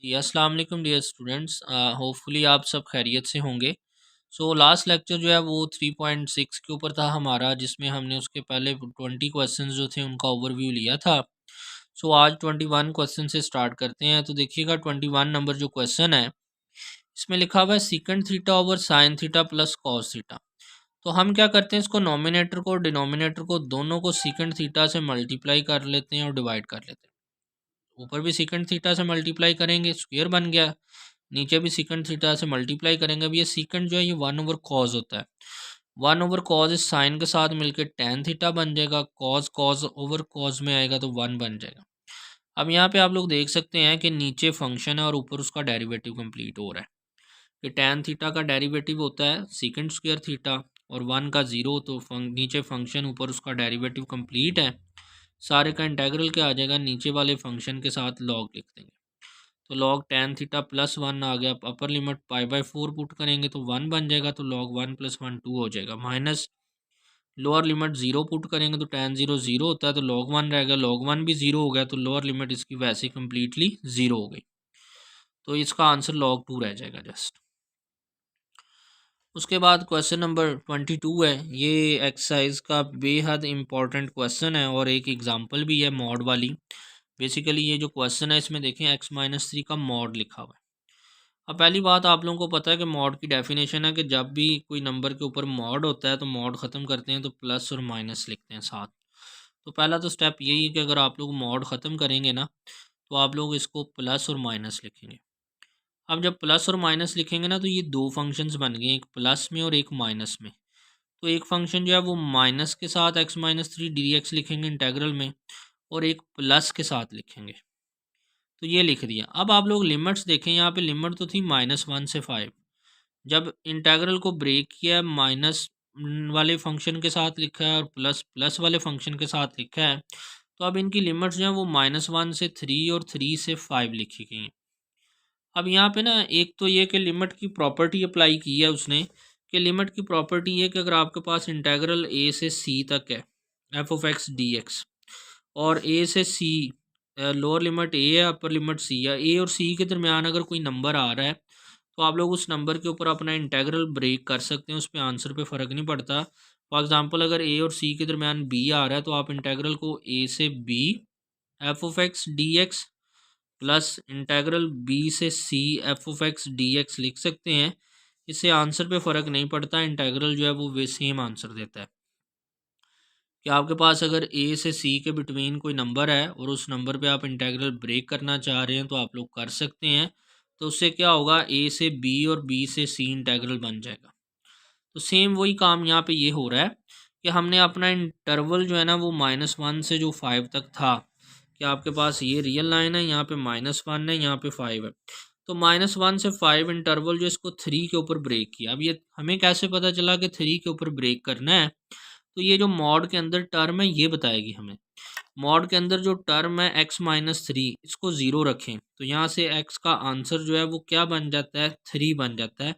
जी, अस्सलाम वालेकुम dear students. Hopefully आप सब खैरियत से होंगे। सो लास्ट लेक्चर जो है वो 3.6 के ऊपर था हमारा, जिसमें हमने उसके पहले 20 क्वेश्चंस जो थे उनका ओवरव्यू लिया था। सो आज 21 क्वेश्चन से स्टार्ट करते हैं। तो देखिएगा 21 नंबर जो क्वेश्चन है इसमें लिखा हुआ है secant theta over sine theta plus cos theta. तो हम क्या करते हैं, इसको नॉमिनेटर को डिनोमिनेटर को दोनों को सीकेंट थीटा से मल्टीप्लाई कर लेते हैं और डिवाइड कर लेते हैं। ऊपर भी सीकेंट थीटा से मल्टीप्लाई करेंगे, स्क्वायर बन गया। नीचे भी सीकेंट थीटा से मल्टीप्लाई करेंगे। अब ये सीकेंट जो है ये 1/cos होता है। 1/cos इस साइन के साथ मिलकर tan थीटा बन जाएगा। cos cos ओवर cos में आएगा तो 1 बन जाएगा। अब यहाँ पे आप लोग देख सकते हैं कि नीचे फंक्शन है और ऊपर उसका डेरिवेटिव कंप्लीट हो रहा है। कि tan थीटा का डेरिवेटिव होता है सीकेंट स्क्वायर थीटा और 1 का 0, तो नीचे फंक्शन ऊपर उसका डेरिवेटिव कंप्लीट है। सारे का इंटेग्रल क्या आ जाएगा, नीचे वाले फंक्शन के साथ लॉग लिख देंगे। तो लॉग tan थीटा प्लस 1 आ गया। अपर लिमिट पाई/4 पुट करेंगे तो 1 बन जाएगा। तो लॉग 1 + 1 2 हो जाएगा। माइनस लोअर लिमिट 0 पुट करेंगे तो tan 0 0 होता है, तो लॉग 1 रहेगा। लॉग 1 भी 0 हो गया तो लोअर लिमिट इसकी वैसे ही कम्प्लीटली 0 हो गई। तो इसका आंसर लॉग 2 रह जाएगा जस्ट। उसके बाद क्वेश्चन नंबर 22 है। ये एक्सरसाइज का बेहद इंपॉर्टेंट क्वेश्चन है और एक एग्जांपल भी है मॉड वाली। बेसिकली ये जो क्वेश्चन है इसमें देखें x-3 का मॉड लिखा हुआ है। अब पहली बात आप लोगों को पता है कि मॉड की डेफिनेशन है कि जब भी कोई नंबर के ऊपर मॉड होता है तो मॉड ख़त्म करते हैं तो प्लस और माइनस लिखते हैं साथ। तो पहला तो स्टेप यही है कि अगर आप लोग मॉड ख़त्म करेंगे ना तो आप लोग इसको प्लस और माइनस लिखेंगे। अब जब प्लस और माइनस लिखेंगे ना तो ये दो फंक्शंस बन गए, एक प्लस में और एक माइनस में। तो एक फंक्शन जो है वो माइनस के साथ x-3 dx लिखेंगे इंटेग्रल में, और एक प्लस के साथ लिखेंगे। तो ये लिख दिया। अब आप लोग लिमिट्स देखें, यहाँ पे लिमिट तो थी -1 से 5। जब इंटेग्रल को ब्रेक किया माइनस वाले फंक्शन के साथ लिखा है और प्लस प्लस वाले फंक्शन के साथ लिखा है, तो अब इनकी लिमिट्स जो है वो -1 से 3 और 3 से 5 लिखी गई हैं। अब यहाँ पे ना एक तो ये कि लिमिट की प्रॉपर्टी अप्लाई की है उसने, कि लिमिट की प्रॉपर्टी ये कि अगर आपके पास इंटेग्रल a से c तक है f(x) dx, और a से c लोअर लिमिट a है, अपर लिमिट c है, a और c के दरमियान अगर कोई नंबर आ रहा है तो आप लोग उस नंबर के ऊपर अपना इंटेग्रल ब्रेक कर सकते हैं। उस पर आंसर पे फ़र्क नहीं पड़ता। फॉर एग्जांपल अगर a और c के दरमियान b आ रहा है तो आप इंटेग्रल को a से b f(x) dx plus integral b से c f(x) dx लिख सकते हैं। इससे आंसर पे फ़र्क नहीं पड़ता, इंटेग्रल जो है वो वे सेम आंसर देता है। कि आपके पास अगर a से c के बिटवीन कोई नंबर है और उस नंबर पे आप इंटेग्रल ब्रेक करना चाह रहे हैं तो आप लोग कर सकते हैं। तो उससे क्या होगा, a से b और b से c इंटेग्रल बन जाएगा। तो सेम वही काम यहाँ पे ये हो रहा है कि हमने अपना इंटरवल जो है ना वो -1 से जो 5 तक था, कि आपके पास ये रियल लाइन है, यहाँ पे -1 है, यहाँ पे 5 है। तो -1 से 5 इंटरवल जो इसको 3 के ऊपर ब्रेक किया। अब ये हमें कैसे पता चला कि 3 के ऊपर ब्रेक करना है, तो ये जो मॉड के अंदर टर्म है ये बताएगी हमें। मॉड के अंदर जो टर्म है x-3, इसको 0 रखें तो यहाँ से x का आंसर जो है वो क्या बन जाता है, 3 बन जाता है।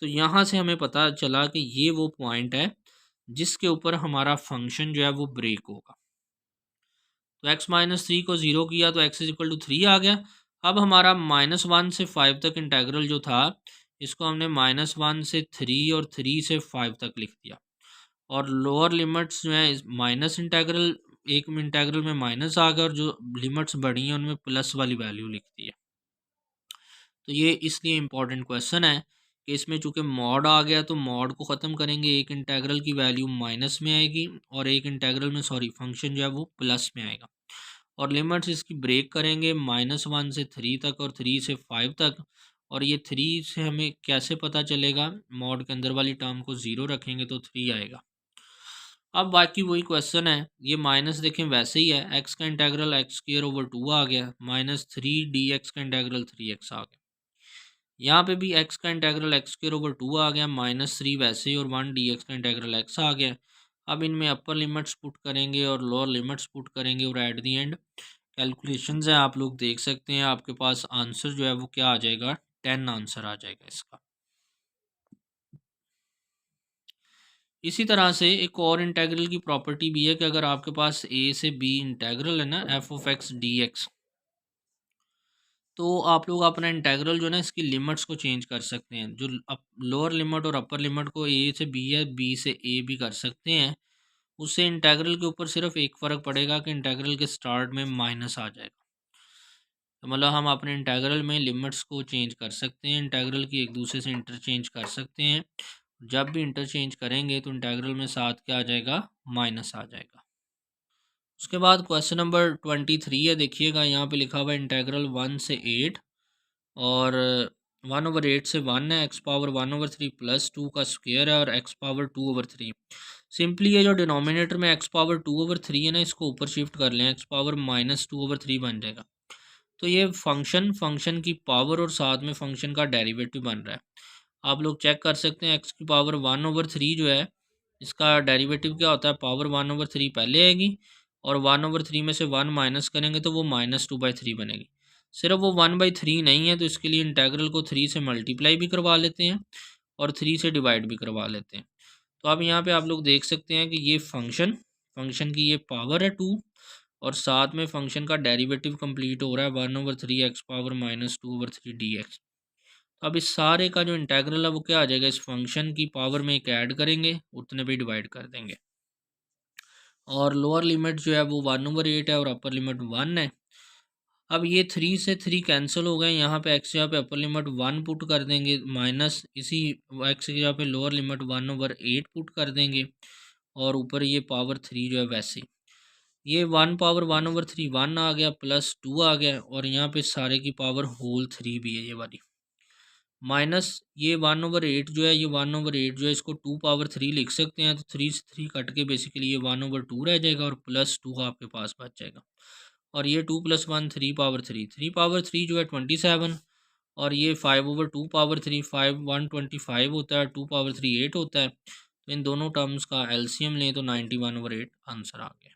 तो यहाँ से हमें पता चला कि ये वो पॉइंट है जिसके ऊपर हमारा फंक्शन जो है वो ब्रेक होगा। तो x-3 को 0 किया तो x = 3 आ गया। अब हमारा -1 से 5 तक इंटेग्रल जो था इसको हमने -1 से 3 और 3 से 5 तक लिख दिया। और लोअर लिमिट्स जो है माइनस इंटेग्रल, एक इंटेग्रल में माइनस आ गया और जो लिमिट्स बढ़ी हैं उनमें प्लस वाली वैल्यू लिख दी है। तो ये इसलिए इम्पोर्टेंट क्वेश्चन है कि इसमें चूंकि मॉड आ गया तो मॉड को ख़त्म करेंगे, एक इंटेग्रल की वैल्यू माइनस में आएगी और एक इंटेग्रल में फंक्शन जो है वो प्लस में आएगा। और लिमिट्स इसकी ब्रेक करेंगे -1 से 3 तक और 3 से 5 तक। और ये 3 से हमें कैसे पता चलेगा, मॉड के अंदर वाली टर्म को 0 रखेंगे तो 3 आएगा। अब बाकी वही क्वेश्चन है, ये माइनस देखें वैसे ही है, x का इंटेग्रल x² / 2 आ गया, -3 dx का इंटेग्रल 3x आ गया। यहाँ पे भी x का इंटेग्रल x² / 2 आ गया, -3 वैसे ही, और 1 dx का इंटेग्रल x आ गया। अब इनमें अपर लिमिट्स पुट करेंगे और लोअर लिमिट्स पुट करेंगे और एट दी एंड कैलकुलेशंस हैं, आप लोग देख सकते हैं आपके पास आंसर जो है वो क्या आ जाएगा, 10 आंसर आ जाएगा इसका। इसी तरह से एक और इंटेग्रल की प्रॉपर्टी भी है कि अगर आपके पास a से b इंटेग्रल है ना f(x) dx, तो आप लोग अपना इंटेग्रल जो है ना इसकी लिमिट्स को चेंज कर सकते हैं। जो लोअर लिमिट और अपर लिमिट को ए से बी है, बी से ए भी कर सकते हैं। उससे इंटेग्रल के ऊपर सिर्फ एक फ़र्क पड़ेगा कि इंटेग्रल के स्टार्ट में माइनस आ जाएगा। तो मतलब हम अपने इंटेग्रल में लिमिट्स को चेंज कर सकते हैं, इंटेग्रल की एक दूसरे से इंटरचेंज कर सकते हैं। जब भी इंटरचेंज करेंगे तो इंटेग्रल में साथ क्या आ जाएगा, माइनस आ जाएगा। उसके बाद क्वेश्चन नंबर 23 है, देखिएगा यहाँ पे लिखा हुआ है इंटेग्रल 1 से 8 और 1/8 से 1 है, एक्स पावर 1/3 प्लस 2 का स्क्वायर है और एक्स पावर 2/3। सिंपली ये जो डिनोमिनेटर में एक्स पावर 2/3 है ना, इसको ऊपर शिफ्ट कर लें, एक्स पावर -2/3 बन जाएगा। तो ये फंक्शन की पावर और साथ में फंक्शन का डेरिवेटिव बन रहा है। आप लोग चेक कर सकते हैं, एक्स की पावर 1/3 जो है इसका डेरिवेटिव क्या होता है, पावर 1/3 पहले आएगी और 1/3 में से 1 माइनस करेंगे तो वो -2/3 बनेगी। सिर्फ वो 1/3 नहीं है, तो इसके लिए इंटेग्रल को 3 से मल्टीप्लाई भी करवा लेते हैं और 3 से डिवाइड भी करवा लेते हैं। तो अब यहाँ पे आप लोग देख सकते हैं कि ये फंक्शन की ये पावर है 2 और साथ में फंक्शन का डेरिवेटिव कंप्लीट हो रहा है 1/3 एक्स पावर -2/3 dx। तो अब इस सारे का जो इंटेग्रल है वो क्या आ जाएगा, इस फंक्शन की पावर में एक ऐड करेंगे, उतने पे डिवाइड कर देंगे। और लोअर लिमिट जो है वो 1/8 है और अपर लिमिट 1 है। अब ये 3 से 3 कैंसिल हो गए, यहाँ पे एक्स जगह पे अपर लिमिट 1 पुट कर देंगे, माइनस इसी एक्स की जगह पे लोअर लिमिट 1/8 पुट कर देंगे और ऊपर ये पावर 3 जो है वैसे ही। ये 1 पावर 1/3 1 आ गया, प्लस 2 आ गया और यहाँ पे सारे की पावर होल 3 भी है ये वाली, माइनस ये 1/8 जो है, ये 1/8 जो है इसको 2 पावर 3 लिख सकते हैं, तो 3 से 3 कट के बेसिकली ये 1/2 रह जाएगा और प्लस 2 आपके पास बच जाएगा। और ये 2 + 1 3 पावर 3, 3 पावर 3 जो है 27 और ये 5/2 पावर 3, 5 125 होता है, 2 पावर 3 8 होता है। तो इन दोनों टर्म्स का एलसीएम लें तो 91/8 आंसर आ गया।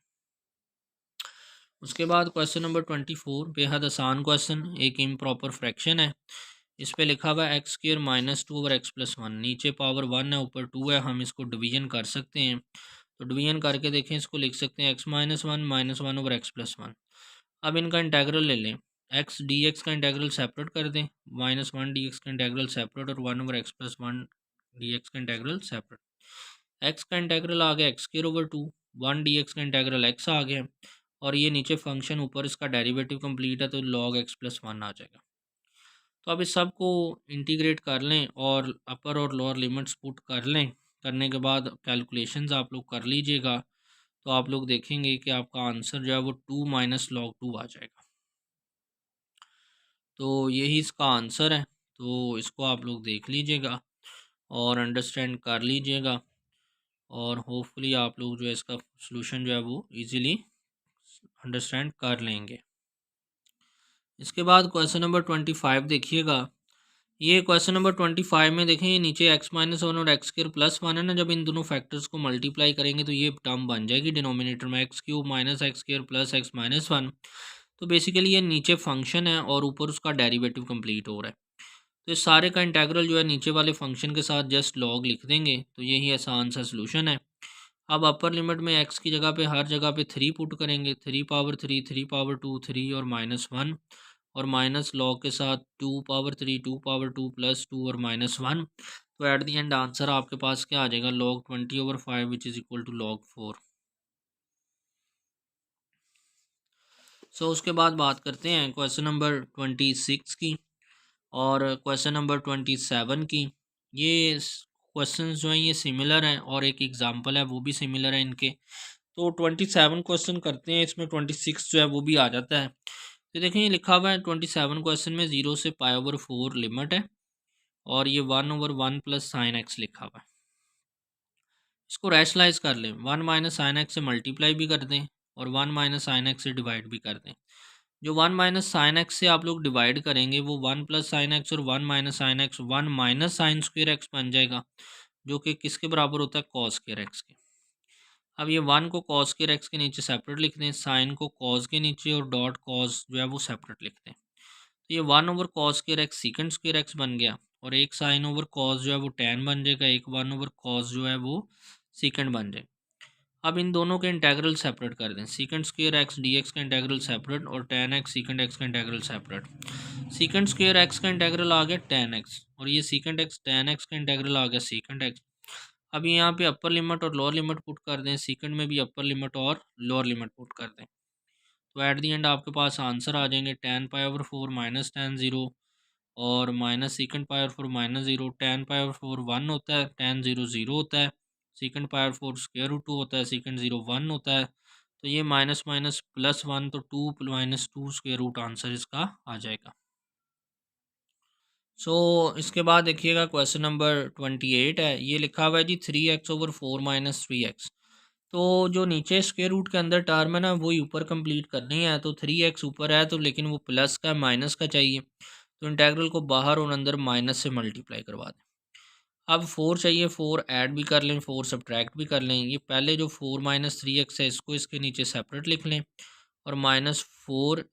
उसके बाद क्वेश्चन नंबर 24 बेहद आसान क्वेश्चन, एक इम्प्रॉपर फ्रैक्शन है। इस पे लिखा हुआ है एक्स स्क्र -2/x+1, नीचे पावर 1 है ऊपर 2 है, हम इसको डिवीजन कर सकते हैं। तो डिवीजन करके देखें, इसको लिख सकते हैं x-1 -1/x+1। अब इनका इंटेग्रल ले लें, एक्स डी एक्स का इंटेग्रल सेपरेट कर दें, -1 dx का इंटेग्रल सेपरेट और 1/x+1 dx का इंटेग्रल सेपरेट। एक्स का इंटेग्रल आ गया x²/2, 1 dx का इंटेग्रल x आ गया और ये नीचे फंक्शन ऊपर इसका डेरिवेटिव कंप्लीट है तो log x+1 आ जाएगा। तो अब इस सब को इंटीग्रेट कर लें और अपर और लोअर लिमिट्स पुट कर लें, करने के बाद कैलकुलेशंस आप लोग कर लीजिएगा। तो आप लोग देखेंगे कि आपका आंसर जो है वो 2 - log 2 आ जाएगा। तो यही इसका आंसर है। तो इसको आप लोग देख लीजिएगा और अंडरस्टैंड कर लीजिएगा और होपफुली आप लोग जो है इसका सॉल्यूशन जो है वो इजीली अंडरस्टैंड कर लेंगे। इसके बाद क्वेश्चन नंबर 25 देखिएगा। ये क्वेश्चन नंबर 25 में देखें, ये नीचे x-1 और x² + 1 है ना, जब इन दोनों फैक्टर्स को मल्टीप्लाई करेंगे तो ये टर्म बन जाएगी डिनोमिनेटर में x³ - x² + x-1। तो बेसिकली ये नीचे फंक्शन है और ऊपर उसका डेरिवेटिव कंप्लीट हो रहा है। तो इस सारे का इंटेग्रल जो है नीचे वाले फंक्शन के साथ जस्ट लॉग लिख देंगे, तो यही आसान सा सोल्यूशन है। अब अपर लिमिट में x की जगह पे हर जगह पे 3 पुट करेंगे, 3 पावर 3, 3 पावर 2, 3 और -1 और माइनस लॉग के साथ 2 पावर 3, 2 पावर 2 प्लस 2 और -1। तो एट द एंड आंसर आपके पास क्या आ जाएगा, log 20/5 which is equal to log 4। So उसके बाद बात करते हैं क्वेश्चन नंबर 26 की और क्वेश्चन नंबर 27 की। ये क्वेश्चन जो हैं ये सिमिलर हैं और एक एग्जांपल है वो भी सिमिलर है इनके। तो 27 क्वेश्चन करते हैं, इसमें 26 जो है वो भी आ जाता है। तो देखें, ये लिखा हुआ है 27 क्वेश्चन में 0 से π/4 लिमिट है और ये 1/1 + sin x लिखा हुआ है। इसको रैशनलाइज कर लें, 1 - sin x से मल्टीप्लाई भी कर दें और 1 - sin x से डिवाइड भी कर दें। जो 1 - sin x से आप लोग डिवाइड करेंगे वो 1 + sin x और 1 - sin x 1 - sin² x बन जाएगा, जो कि किसके बराबर होता है, cos² x के। अब ये 1 को cos² x के नीचे सेपरेट लिख दें, साइन को cos के नीचे और डॉट cos जो है वो सेपरेट लिख दें। तो ये 1/cos² x sec² x बन गया और एक sin/cos जो है वो tan बन जाएगा, एक 1/cos जो है वो secant बन जाएगा। अब इन दोनों के इंटेग्रल सेपरेट कर दें, secant square x d x का इंटेग्रल सेपरेट और टेन एक्स सीकेंड एक्स का integral separate. Secant square x का इंटेग्रल आ गया टेन एक्स और ये सीकेंड एक्स टेन एक्स का इंटेग्रल आ गया सीकेंड एक्स। अब यहाँ पे अपर लिमिट और लोअर लिमिट पुट कर दें, सीकेंड में भी अपर लिमिट और लोअर लिमिट पुट कर दें, तो एट दी एंड आपके पास आंसर आ जाएंगे ten pi over four minus ten zero और minus second pi over four minus zero. Ten pi over four one होता है, टेन ज़ीरो ज़ीरो होता है, second pi over four square root two होता है, सीकेंड ज़ीरो वन होता है, तो ये माइनस माइनस प्लस वन, तो two minus two square root answer इसका आ जाएगा। सो इसके बाद देखिएगा क्वेश्चन नंबर 28 है, ये लिखा हुआ है जी 3x over four minus three x. तो जो नीचे स्क्वायर रूट के अंदर टर्म है ना वही ऊपर कंप्लीट करनी है, तो 3x ऊपर है तो लेकिन वो प्लस का माइनस का चाहिए, तो इंटेग्रल को बाहर और अंदर माइनस से मल्टीप्लाई करवा दें। अब 4 चाहिए, 4 ऐड भी कर लें, 4 सब्ट्रैक्ट भी कर लें। ये पहले जो 4 माइनस थ्री एक्स है इसको इसके नीचे सेपरेट लिख लें और माइनस 4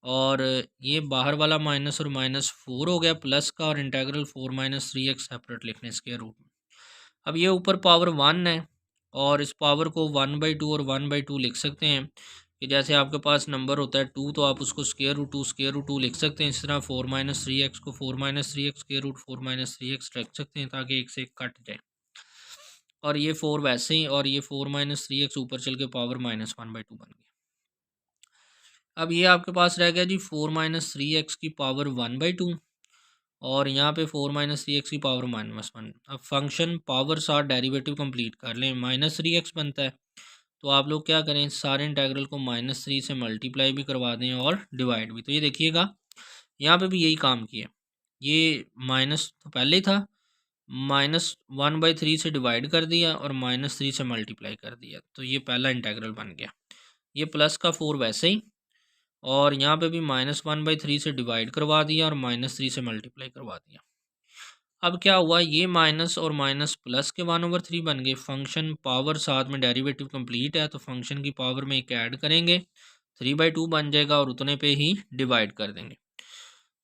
और ये बाहर वाला माइनस और माइनस 4 हो गया प्लस का, और integral 4 minus three x separate लिख लें स्क्वायर रूट में। अब ये ऊपर पावर 1 है और इस पावर को 1/2 और 1/2 लिख सकते हैं कि जैसे आपके पास नंबर होता है 2 तो आप उसको स्क्वायर रूट टू लिख सकते हैं। इस तरह 4 माइनस थ्री एक्स को 4 minus three x square root 4 minus three x रख सकते हैं ताकि एक से एक कट जाए, और ये 4 वैसे ही, और ये 4 माइनस थ्री एक्स ऊपर चल के पावर -1/2 बन गया। अब ये आपके पास रह गया जी 4 माइनस थ्री एक्स की पावर 1/2 और यहाँ पे 4 माइनस थ्री एक्स की पावर -1। अब फंक्शन पावर साथ डेरिवेटिव कंप्लीट कर लें, माइनस थ्री एक्स बनता है, तो आप लोग क्या करें सारे इंटेग्रल को -3 से मल्टीप्लाई भी करवा दें और डिवाइड भी। तो ये देखिएगा यहाँ पे भी यही काम किया, ये माइनस तो पहले ही था, -1/3 से डिवाइड कर दिया और -3 से मल्टीप्लाई कर दिया, तो ये पहला इंटेग्रल बन गया। ये प्लस का 4 वैसे ही, और यहाँ पे भी -1/3 से डिवाइड करवा दिया और -3 से मल्टीप्लाई करवा दिया। अब क्या हुआ, ये माइनस और माइनस प्लस के 1/3 बन गए। फंक्शन पावर साथ में डेरिवेटिव कंप्लीट है तो फंक्शन की पावर में एक ऐड करेंगे, 3/2 बन जाएगा और उतने पे ही डिवाइड कर देंगे।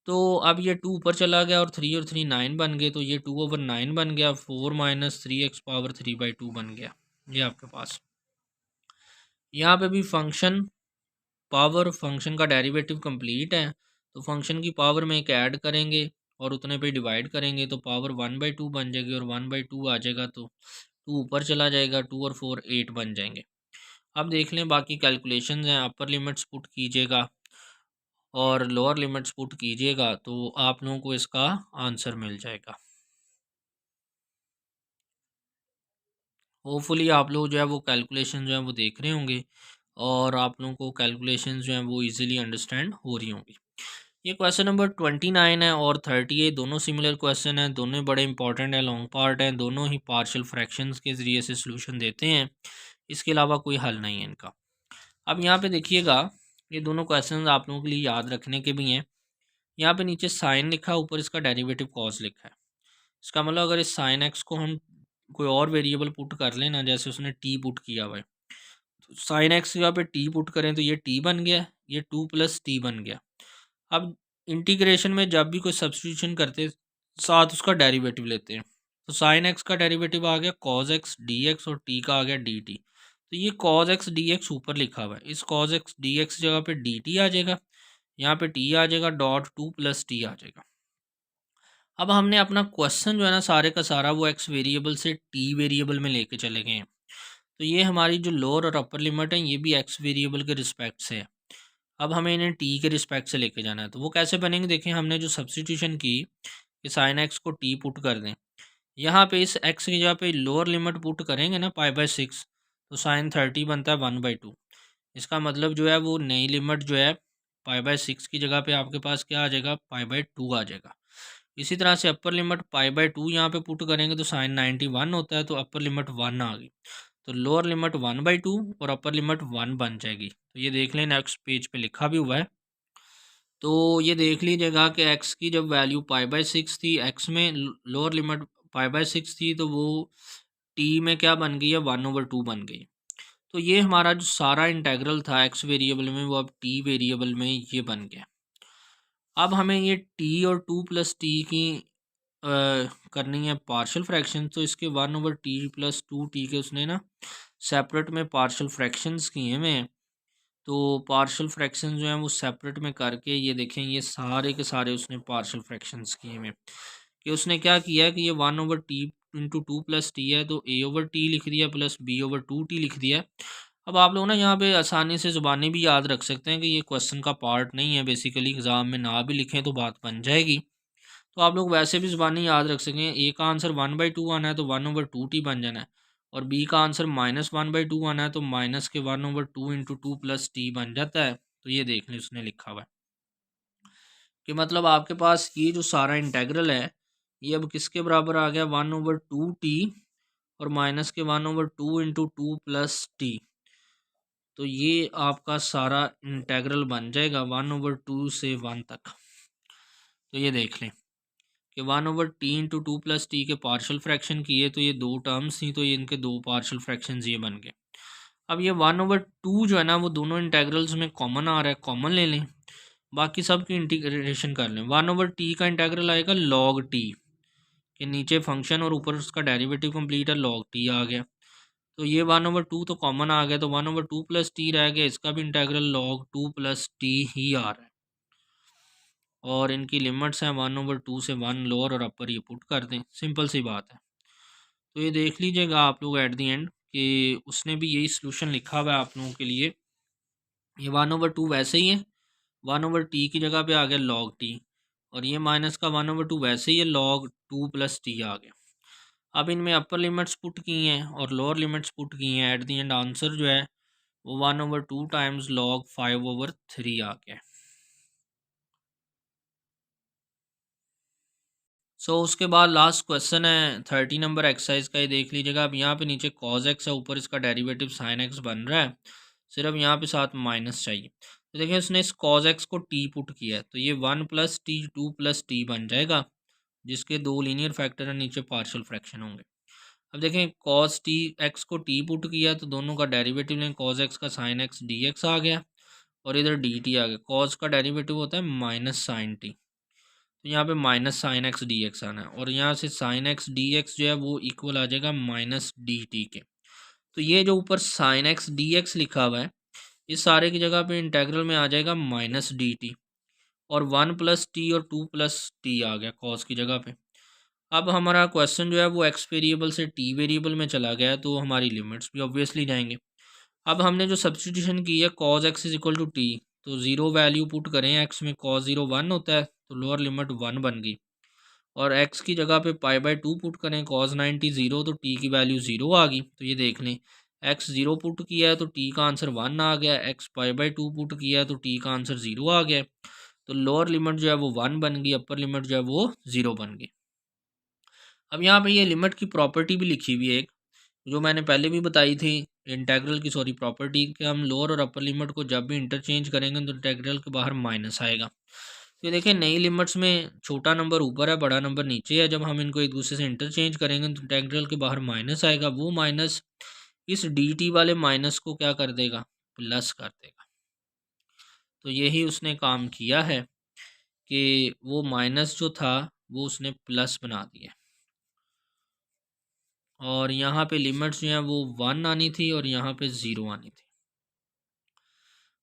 तो अब ये 2 ऊपर चला गया और 3 9 बन गए, तो ये 2/9 बन गया, 4 माइनस थ्री एक्स पावर 3/2 बन गया। ये आपके पास यहाँ पे भी फंक्शन पावर फंक्शन का डेरिवेटिव कंप्लीट है तो फंक्शन की पावर में एक ऐड करेंगे और उतने पे डिवाइड करेंगे, तो पावर 1/2 बन जाएगी और 1/2 आ जाएगा तो 2 ऊपर चला जाएगा, 2 और 4 8 बन जाएंगे। अब देख लें बाकी कैलकुलेशंस हैं, अपर लिमिट्स पुट कीजिएगा और लोअर लिमिट्स पुट कीजिएगा तो आप लोगों को इसका आंसर मिल जाएगा। होपफुली आप लोग जो है वो कैलकुलेशन जो है वो देख रहे होंगे और आप लोगों को कैलकुलेशन जो है वो इजीली अंडरस्टैंड हो रही होंगी। ये क्वेश्चन नंबर 29 है और 38 दोनों सिमिलर क्वेश्चन हैं, दोनों बड़े इंपॉर्टेंट हैं, लॉन्ग पार्ट हैं, दोनों ही पार्शियल फ्रैक्शंस के ज़रिए से सॉल्यूशन देते हैं, इसके अलावा कोई हल नहीं है इनका। अब यहाँ पे देखिएगा ये दोनों क्वेश्चन आप लोगों के लिए याद रखने के भी हैं। यहाँ पे नीचे साइन लिखा, ऊपर इसका डेरिवेटिव कॉस लिखा है। इसका मतलब अगर इस साइन एक्स को हम कोई और वेरिएबल पुट कर लेना, जैसे उसने टी पुट किया हुआ है, तो साइन एक्स यहाँ पे टी पुट करें तो ये टी बन गया, ये 2 + टी बन गया। अब इंटीग्रेशन में जब भी कोई सब्स्टिट्यूशन करते साथ उसका डेरिवेटिव लेते हैं, तो साइन एक्स का डेरिवेटिव आ गया कॉज एक्स डी एक्स और टी का आ गया डी टी। तो ये कॉज एक्स डी एक्स ऊपर लिखा हुआ है, इस कॉज एक्स डी एक्स जगह पे डी टी आ जाएगा, यहाँ पे टी आ जाएगा डॉट 2 + टी आ जाएगा। अब हमने अपना क्वेश्चन जो है ना सारे का सारा वो एक्स वेरिएबल से टी वेरिएबल में लेके चले गए हैं, तो ये हमारी जो लोअर और अपर लिमिट है ये भी एक्स वेरिएबल के रिस्पेक्ट से है। अब हमें इन्हें टी के रिस्पेक्ट से लेके जाना है, तो वो कैसे बनेंगे देखें, हमने जो सब्स्टिट्यूशन की कि साइन एक्स को टी पुट कर दें, यहाँ पे इस एक्स की जगह पे लोअर लिमिट पुट करेंगे ना π/6, तो साइन 30 बनता है 1/2। इसका मतलब जो है वो नई लिमिट जो है π/6 की जगह पे आपके पास क्या आ जाएगा π/2 आ जाएगा। इसी तरह से अपर लिमिट π/2 यहाँ पे पुट करेंगे तो साइन 91 होता है, तो अपर लिमिट 1 आ गई, तो लोअर लिमिट 1/2 और अपर लिमिट 1 बन जाएगी। तो ये देख लें नेक्स्ट पेज पे लिखा भी हुआ है, तो ये देख लीजिएगा कि एक्स की जब वैल्यू π/6 थी, एक्स में लोअर लिमिट π/6 थी, तो वो टी में क्या बन गई है 1/2 बन गई। तो ये हमारा जो सारा इंटेग्रल था एक्स वेरिएबल में वो अब टी वेरिएबल में ये बन गया। अब हमें ये टी और 2 + टी की करनी है पार्शियल फ्रैक्शन, तो इसके 1/t + 2t के उसने ना सेपरेट में पार्शियल फ्रैक्शंस किए हुए हैं। तो पार्शियल फ्रैक्शन जो हैं वो सेपरेट में करके ये देखें, ये सारे के सारे उसने पार्शियल फ्रैक्शंस किए हुए हैं। कि उसने क्या किया है कि ये 1/t इंटू 2+t है, तो a/t लिख दिया प्लस b/2t लिख दिया। अब आप लोग ना यहाँ पे आसानी से ज़ुबानी भी याद रख सकते हैं कि ये क्वेश्चन का पार्ट नहीं है, बेसिकली एग्ज़ाम में ना भी लिखें तो बात बन जाएगी। तो आप लोग वैसे भी ज़ुबानी याद रख सकें, ए का आंसर 1/2 आना है तो 1/2t बन जाना है, और बी का आंसर -1/2 आना है तो माइनस के 1/2 इंटू 2+t बन जाता है। तो ये देख लें उसने लिखा हुआ है कि मतलब आपके पास ये जो सारा इंटेग्रल है ये अब किसके बराबर आ गया, 1/2t और माइनस के 1/2 इंटू 2+t। तो ये आपका सारा इंटेग्रल बन जाएगा 1/2 से 1 तक। तो ये देख लें कि 1/t इंटू 2+t के पार्शियल फ्रैक्शन किए तो ये दो टर्म्स थी, तो ये इनके दो पार्शियल फ्रैक्शन ये बन गए। अब ये 1/2 जो है ना वो दोनों इंटेग्रल्स में कॉमन आ रहा है, कॉमन ले लें, बाकी सब की इंटीग्रेशन कर लें। 1/t का इंटेग्रल आएगा log t, के नीचे फंक्शन और ऊपर उसका डेरिवेटिव कंप्लीट है, log t आ गया। तो ये 1/2 तो कॉमन आ गया, तो 1/2+t रह गया, इसका भी इंटेग्रल log 2+t ही आ रहा है। और इनकी लिमिट्स हैं 1/2 से 1 लोअर और अपर, ये पुट कर दें, सिंपल सी बात है। तो ये देख लीजिएगा आप लोग एट दी एंड कि उसने भी यही सोल्यूशन लिखा हुआ है आप लोगों के लिए। ये 1/2 वैसे ही है, 1/t की जगह पे आ गया log t, और ये माइनस का 1/2 वैसे ही है, log 2+t आ गया। अब इनमें अपर लिमिट्स पुट की हैं और लोअर लिमिट्स पुट की हैं, एट दी एंड आंसर जो है वो 1/2 टाइम्स log 5/3 आ गया। उसके बाद लास्ट क्वेश्चन है 30 नंबर एक्सरसाइज का, ये देख लीजिएगा। अब यहाँ पे नीचे cos x है, ऊपर इसका डेरिवेटिव sin x बन रहा है, सिर्फ यहाँ पे साथ माइनस चाहिए। तो देखिए उसने इस cos x को t पुट किया है, तो ये 1+t 2+t बन जाएगा, जिसके दो लीनियर फैक्टर हैं, नीचे पार्शियल फ्रैक्शन होंगे। अब देखें cos t x को t पुट किया तो दोनों का डेरिवेटिव लें, cos x का sin x dx आ गया, और इधर dt आ गया। cos का डेरिवेटिव होता है माइनस साइन t, तो यहाँ पे minus sine x d x आना है, और यहाँ से साइन एक्स डी एक्स जो है वो इक्वल आ जाएगा माइनस डी टी के। तो ये जो ऊपर साइन एक्स डी एक्स लिखा हुआ है, इस सारे की जगह पे इंटेग्रल में आ जाएगा माइनस डी टी, और 1+t और 2+t आ गया कॉस की जगह पे। अब हमारा क्वेश्चन जो है वो एक्स वेरिएबल से टी वेरिएबल में चला गया है, तो हमारी लिमिट्स भी ऑब्वियसली जाएंगे। अब हमने जो सब्सटीट्यूशन की है cos x is equal to T, तो ज़ीरो वैल्यू पुट करें x में, cos 0 1 होता है तो लोअर लिमिट 1 बन गई, और x की जगह पे π/2 पुट करें, cos 90 0 तो t की वैल्यू 0 आ गई। तो ये देख लें x 0 पुट किया है तो t का आंसर 1 आ गया, x π/2 पुट किया है तो t का आंसर 0 आ गया। तो लोअर लिमिट जो है वो 1 बन गई, अपर लिमिट जो है वो 0 बन गई। अब यहाँ पे ये लिमिट की प्रॉपर्टी भी लिखी हुई है एक, जो मैंने पहले भी बताई थी, इंटेग्रल की सॉरी प्रॉपर्टी, कि हम लोअर और अपर लिमिट को जब भी इंटरचेंज करेंगे तो इंटेग्रल के बाहर माइनस आएगा। तो ये देखिए नई लिमिट्स में छोटा नंबर ऊपर है, बड़ा नंबर नीचे है, जब हम इनको एक दूसरे से इंटरचेंज करेंगे तो इंटेग्रल के बाहर माइनस आएगा, वो माइनस इस डी टी वाले माइनस को क्या कर देगा, प्लस कर देगा। तो यही उसने काम किया है कि वो माइनस जो था वो उसने प्लस बना दिया, और यहाँ पे लिमिट्स जो हैं वो 1 आनी थी और यहाँ पे 0 आनी थी।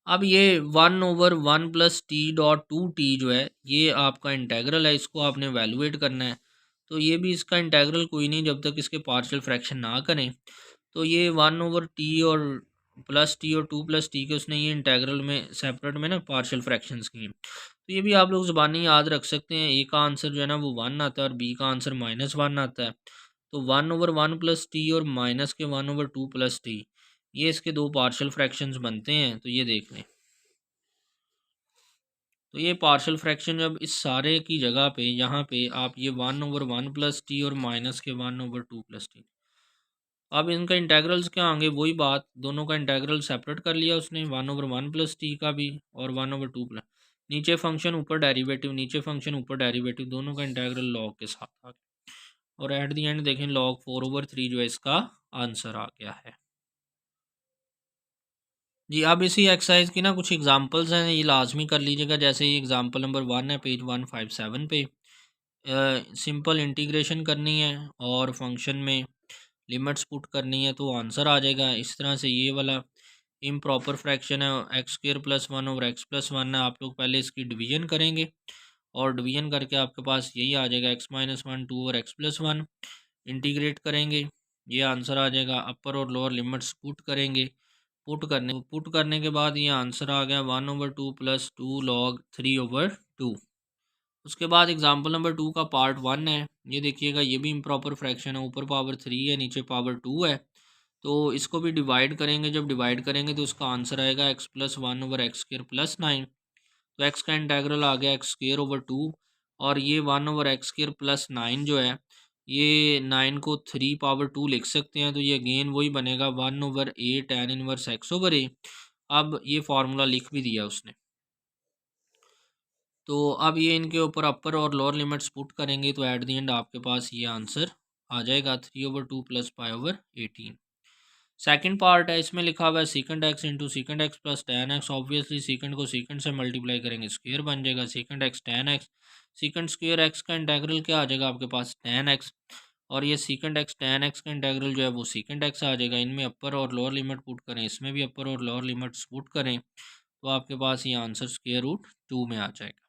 अब ये 1/1+t.2t जो है ये आपका इंटेग्रल है, इसको आपने वैल्यूएट करना है। तो ये भी इसका इंटेग्रल कोई नहीं जब तक इसके पार्शियल फ्रैक्शन ना करें। तो ये 1/t और +t और 2+t के उसने ये इंटेग्रल में सेपरेट में ना पार्शियल फ्रैक्शंस किए। तो ये भी आप लोग ज़बानी याद रख सकते हैं, ए का आंसर जो है ना वो 1 आता है और बी का आंसर -1 आता है। तो 1/1+t और माइनस के 1/2+t, ये इसके दो पार्शियल फ्रैक्शंस बनते हैं। तो ये देख लें, तो ये पार्शियल फ्रैक्शन जब इस सारे की जगह पे यहाँ पे आप ये 1/1+t और माइनस के 1/2+t, अब इनका इंटेग्रल्स क्या होंगे, वही बात, दोनों का इंटेग्रल सेपरेट कर लिया उसने, 1/1+t का भी और 1/2 प्लस, नीचे फंक्शन ऊपर डेरिवेटिव, नीचे फंक्शन ऊपर डेरिवेटिव, दोनों का इंटेग्रल लॉग के साथ आ गया, और एट दी एंड देखें log 4/3 जो है इसका आंसर आ गया है। जी अब इसी एक्सरसाइज की ना कुछ एग्जांपल्स हैं, ये लाजमी कर लीजिएगा। जैसे ये एग्जांपल नंबर 1 है पेज 157 पे, सिंपल इंटीग्रेशन करनी है और फंक्शन में लिमिट्स पुट करनी है तो आंसर आ जाएगा। इस तरह से ये वाला इम्प्रॉपर फ्रैक्शन है x square plus one over x plus one है, आप लोग पहले इसकी डिवीजन करेंगे और डिवीजन करके आपके पास यही आ जाएगा x minus one two over x plus one, integrate करेंगे ये आंसर आ जाएगा। अपर और लोअर लिमिट्स पुट करने के बाद ये आंसर आ गया 1/2 प्लस 2 log 3/2। उसके बाद एग्जाम्पल नंबर 2 का पार्ट 1 है, ये देखिएगा ये भी इम्प्रॉपर फ्रैक्शन है, ऊपर पावर 3 है नीचे पावर 2 है। तो इसको भी डिवाइड करेंगे, जब डिवाइड करेंगे तो उसका आंसर आएगा x plus one over x square plus 9। तो एक्स का इंटेग्रल आ गया एक्स स्क्र ओवर 2, और ये 1 ओवर एक्स स्क्र प्लस 9 जो है ये 9 को 3 पावर 2 लिख सकते हैं, तो ये अगेन वही बनेगा 1/a tan inverse x over a. अब ये फार्मूला लिख भी दिया उसने। तो अब ये इनके ऊपर अपर और लोअर लिमिट्स पुट करेंगे तो एट द एंड आपके पास ये आंसर आ जाएगा 3/2 प्लस 5/18। सेकंड पार्ट है, इसमें लिखा हुआ है सीकेंड x into सीकेंड x plus ten x. Obviously सीकेंड को सीकेंड से मल्टीप्लाई करेंगे स्क्वेयर बन जाएगा सीकेंड x ten x. Secant square x का इंटेग्रल क्या आ जाएगा आपके पास टेन एक्स, और ये सीकेंड एक्स टेन एक्स का इंटेग्रल जो है वो सीकेंड एक्स आ जाएगा। इनमें अपर और लोअर लिमिट पुट करें, इसमें भी अपर और लोअर लिमिट्स पुट करें तो आपके पास ये आंसर स्क्वेयर रूट 2 में आ जाएगा।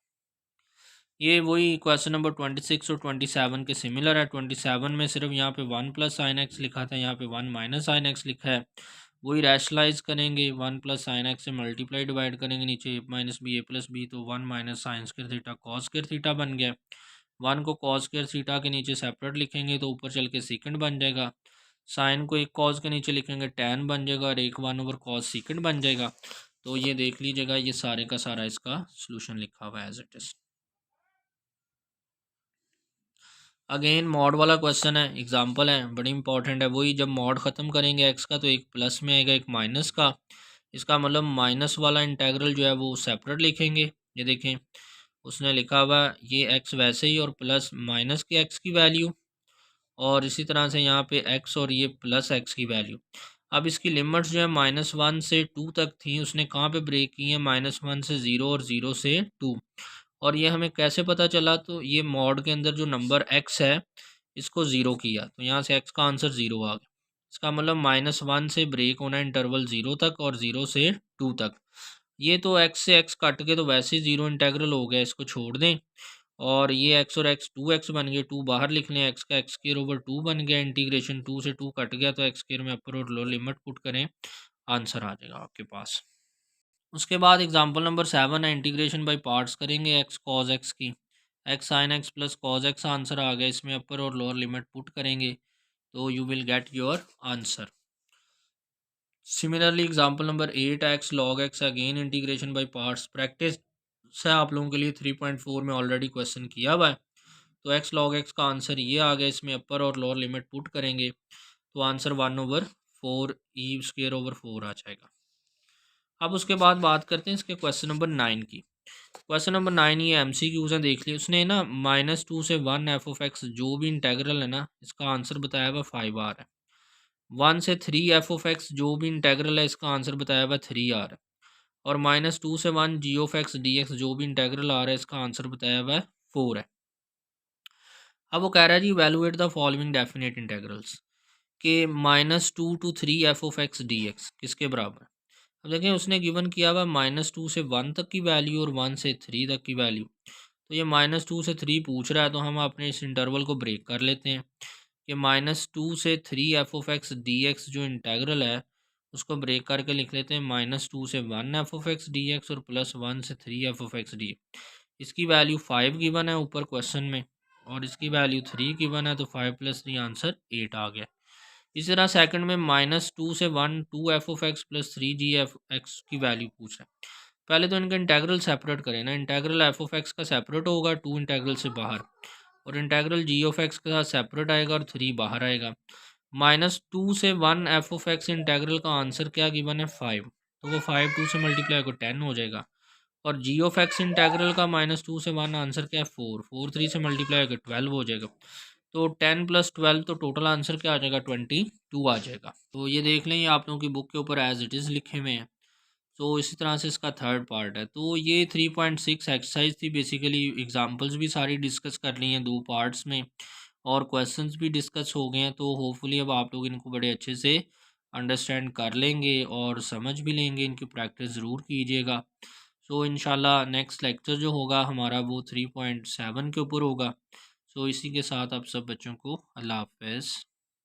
ये वही क्वेश्चन नंबर 26 और 27 के सिमिलर है। 27 में सिर्फ यहाँ पे 1 प्लस साइन एक्स लिखा था, यहाँ पे 1 माइनस साइन एक्स लिखा है। वही रैशनलाइज करेंगे, 1 प्लस साइन एक्स से मल्टीप्लाई डिवाइड करेंगे, नीचे ए माइनस बी ए प्लस बी, तो 1 minus sine square theta cos square theta बन गया। 1 को कॉस स्क्वायर थीटा के नीचे सेपरेट लिखेंगे तो ऊपर चल के सीकेंड बन जाएगा। साइन को एक कॉस के नीचे लिखेंगे टैन बन जाएगा, और एक 1 ओवर कॉस सीकेंड बन जाएगा। तो ये देख लीजिएगा, ये सारे का सारा इसका सोल्यूशन लिखा हुआ है as it is. Again mod वाला क्वेश्चन है, एग्जांपल है, बड़ी इंपॉर्टेंट है। वही जब मॉड ख़त्म करेंगे एक्स का तो एक प्लस में आएगा एक माइनस का, इसका मतलब माइनस वाला इंटेग्रल जो है वो सेपरेट लिखेंगे। ये देखें उसने लिखा हुआ ये एक्स वैसे ही और प्लस माइनस के एक्स की वैल्यू, और इसी तरह से यहाँ पे एक्स और ये प्लस एक्स की वैल्यू। अब इसकी लिमिट्स जो है -1 से 2 तक थी, उसने कहाँ पे ब्रेक की है -1 से 0 और 0 से 2। और ये हमें कैसे पता चला, तो ये मॉड के अंदर जो नंबर एक्स है इसको ज़ीरो किया तो यहाँ से एक्स का आंसर ज़ीरो आ गया। इसका मतलब -1 से ब्रेक होना इंटरवल 0 तक और 0 से 2 तक। ये तो एक्स से एक्स कट के तो वैसे ही ज़ीरो इंटेग्रल हो गया, इसको छोड़ दें, और ये एक्स और एक्स 2x बन गए, 2 बाहर लिख लें, एक्स का एक्स स्क्वायर ओवर 2 बन गया, इंटीग्रेशन 2 से 2 कट गया तो एक्स स्क्वायर में अपर और लोअर लिमिट पुट करें, आंसर आ जाएगा आपके पास। उसके बाद एग्जांपल नंबर 7 है, इंटीग्रेशन बाय पार्ट्स करेंगे एक्स कॉज एक्स की, x sine x plus cos x answer आ गया। इसमें अपर और लोअर लिमिट पुट करेंगे तो you will get your answer. Similarly example number 8 x log x, again integration by parts. Practice से आप लोगों के लिए 3.4 में ऑलरेडी क्वेश्चन किया हुआ है। तो एक्स लॉग एक्स का आंसर ये आ गया, इसमें अपर और लोअर लिमिट पुट करेंगे तो आंसर 1/4 ई स्क्वेयर ओवर 4 आ जाएगा। अब उसके बाद बात करते हैं इसके क्वेश्चन नंबर 9 की। क्वेश्चन नंबर 9 ये MCQs हैं, देख लिया उसने ना, -2 से 1 एफ ऑफ एक्स जो भी इंटेग्रल है ना, इसका आंसर बताया हुआ 5 आर है। 1 से 3 एफ ऑफ एक्स जो भी इंटेग्रल है इसका आंसर बताया हुआ 3 आर है। और -2 से 1 जी ऑफ एक्स डी एक्स जो भी इंटेग्रल आ रहा है इसका आंसर बताया हुआ है 4 है। अब वो कह रहा है जी evaluate the following definite integrals के -2 to 3 f of x d x किसके बराबर है। अब देखें उसने गिवन किया हुआ -2 से 1 तक की वैल्यू और 1 से 3 तक की वैल्यू। तो ये -2 से 3 पूछ रहा है तो हम अपने इस इंटरवल को ब्रेक कर लेते हैं कि -2 से 3 f of x d x जो इंटेग्रल है उसको ब्रेक करके लिख लेते हैं -2 से 1 F of x d x और +1 से 3 एफ ऑफ एक्स डी। इसकी वैल्यू 5 गिवन है ऊपर क्वेश्चन में, और इसकी वैल्यू 3 गिवन है, तो 5 + 3 आंसर 8 आ गया। इसी तरह सेकंड में -2 से 1 2 F of x plus 3 G F x की वैल्यू पूछ रहा है। पहले तो इनका इंटेग्रल सेपरेट करें ना, इंटेग्रल एफ ऑफ एक्स का सेपरेट होगा 2 इंटेग्रल से बाहर, और इंटेग्रल जी ऑफ एक्स के साथ सेपरेट आएगा और 3 बाहर आएगा। -2 से 1 एफ ऑफ एक्स इंटेग्रल का आंसर क्या गिवन है 5, तो वो 5 2 से मल्टीप्लाई को 10 हो जाएगा। और जी ऑफ एक्स इंटेग्रल का -2 से 1 आंसर क्या है 4, 4 3 से मल्टीप्लाई होकर 12 हो जाएगा। तो 10 + 12 तो टोटल आंसर क्या आ जाएगा 22 आ जाएगा। तो ये देख लें, ये आप लोगों की बुक के ऊपर एज इट इज़ लिखे हुए हैं। तो इसी तरह से इसका थर्ड पार्ट है। तो ये 3.6 एक्सरसाइज थी, बेसिकली एग्जांपल्स भी सारी डिस्कस कर ली हैं 2 पार्ट्स में, और क्वेश्चंस भी डिस्कस हो गए हैं, तो होपफुली अब आप लोग इनको बड़े अच्छे से अंडरस्टैंड कर लेंगे और समझ भी लेंगे। इनकी प्रैक्टिस ज़रूर कीजिएगा। सो इंशाल्लाह नेक्स्ट लेक्चर जो होगा हमारा वो 3.7 के ऊपर होगा। सो इसी के साथ आप सब बच्चों को अल्लाह हाफ़िज़।